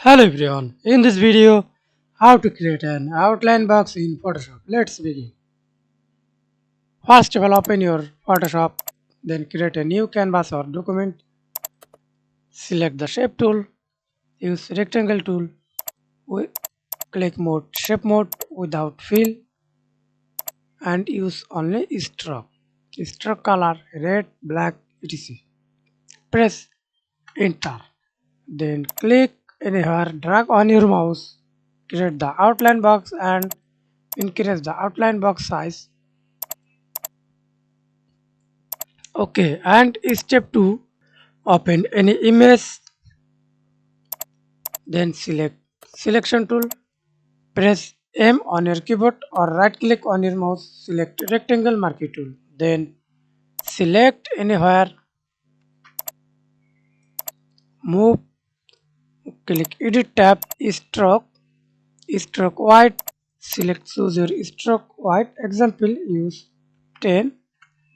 Hello everyone, in this video, how to create an outline box in Photoshop. Let's begin. First of all, open your Photoshop, then create a new canvas or document. Select the shape tool, use rectangle tool, click mode shape mode without fill and use only stroke. Stroke color red, black, etc. Press enter. Then click anywhere, drag on your mouse, create the outline box and increase the outline box size. Okay, and step 2, open any image, then select selection tool, press M on your keyboard or right click on your mouse, select rectangle marquee tool, then select anywhere, move, click edit tab, stroke white, choose your stroke white, example use 10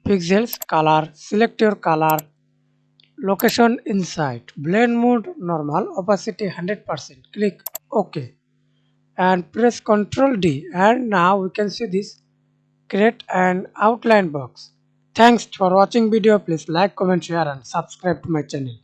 pixels, color, select your color, location inside, blend mode normal, opacity 100%, click OK and press Ctrl D, and now we can see this create an outline box. Thanks for watching video. Please like, comment, share and subscribe to my channel.